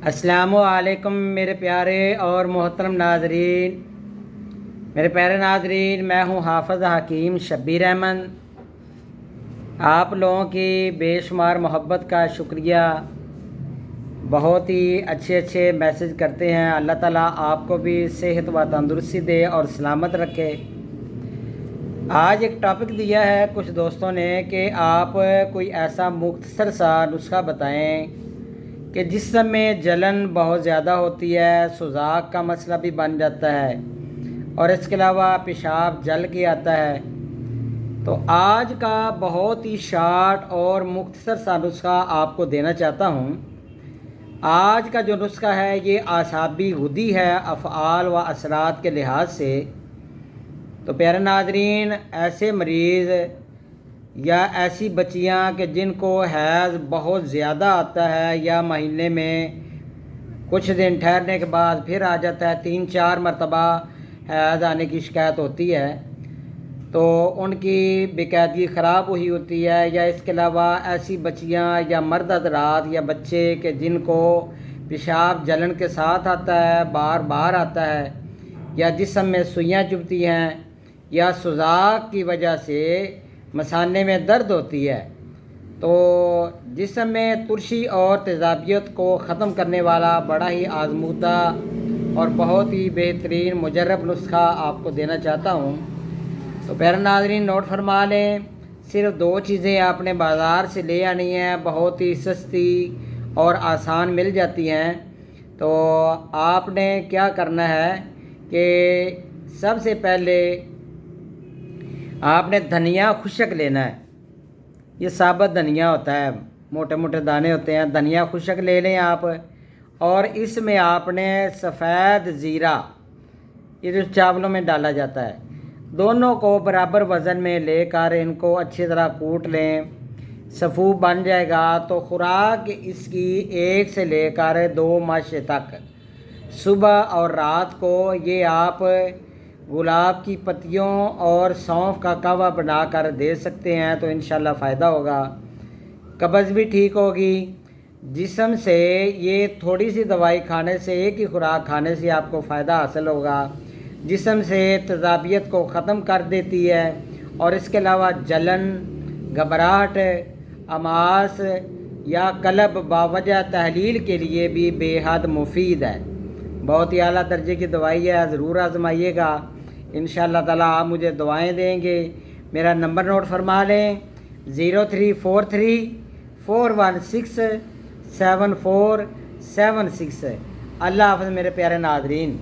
السلام علیکم میرے پیارے اور محترم ناظرین، میرے پیارے ناظرین، میں ہوں حافظ حکیم شبیر احمد۔ آپ لوگوں کی بے شمار محبت کا شکریہ، بہت ہی اچھے میسج کرتے ہیں۔ اللہ تعالیٰ آپ کو بھی صحت و تندرستی دے اور سلامت رکھے۔ آج ایک ٹاپک دیا ہے کچھ دوستوں نے کہ آپ کوئی ایسا مختصر سا نسخہ بتائیں کہ جسم میں جلن بہت زیادہ ہوتی ہے، سوزاک کا مسئلہ بھی بن جاتا ہے اور اس کے علاوہ پیشاب جل کے آتا ہے۔ تو آج کا بہت ہی شارٹ اور مختصر سا نسخہ آپ کو دینا چاہتا ہوں۔ آج کا جو نسخہ ہے یہ اعصابی غدی ہے افعال و اثرات کے لحاظ سے۔ تو پیارے ناظرین، ایسے مریض یا ایسی بچیاں کہ جن کو حیض بہت زیادہ آتا ہے یا مہینے میں کچھ دن ٹھہرنے کے بعد پھر آ جاتا ہے، 3-4 مرتبہ حیض آنے کی شکایت ہوتی ہے، تو ان کی باقاعدگی خراب ہوئی ہوتی ہے۔ یا اس کے علاوہ ایسی بچیاں یا مرد حضرات یا بچے کہ جن کو پیشاب جلن کے ساتھ آتا ہے، بار بار آتا ہے، یا جسم میں سوئیاں چبھتی ہیں، یا سوزاک کی وجہ سے مثانے میں درد ہوتی ہے، تو جسم میں ترشی اور تیزابیت کو ختم کرنے والا بڑا ہی آزمودہ اور بہت ہی بہترین مجرب نسخہ آپ کو دینا چاہتا ہوں۔ تو پیارے ناظرین نوٹ فرما لیں، صرف 2 چیزیں آپ نے بازار سے لے آنی ہیں، بہت ہی سستی اور آسان مل جاتی ہیں۔ تو آپ نے کیا کرنا ہے کہ سب سے پہلے آپ نے دھنیا خشک لینا ہے۔ یہ ثابت دھنیا ہوتا ہے، موٹے موٹے دانے ہوتے ہیں، دھنیا خشک لے لیں آپ، اور اس میں آپ نے سفید زیرہ، یہ جو چاولوں میں ڈالا جاتا ہے، دونوں کو برابر وزن میں لے کر ان کو اچھی طرح کوٹ لیں۔ صفوف بن جائے گا تو خوراک اس کی 1 سے لے کر 2 مشق تک صبح اور رات کو یہ آپ گلاب کی پتیوں اور سونف کا قہوہ بنا کر دے سکتے ہیں، تو انشاءاللہ فائدہ ہوگا۔ قبض بھی ٹھیک ہوگی جسم سے۔ یہ تھوڑی سی دوائی کھانے سے، ایک ہی خوراک کھانے سے آپ کو فائدہ حاصل ہوگا، جسم سے تیزابیت کو ختم کر دیتی ہے، اور اس کے علاوہ جلن، گھبراہٹ، امعاس یا قلب باوجہ تحلیل کے لیے بھی بے حد مفید ہے۔ بہت ہی اعلیٰ درجے کی دوائی ہے، ضرور آزمائیے گا، انشاءاللہ تعالیٰ آپ مجھے دعائیں دیں گے۔ میرا نمبر نوٹ فرما لیں، 0343416747 اللہ حافظ میرے پیارے ناظرین۔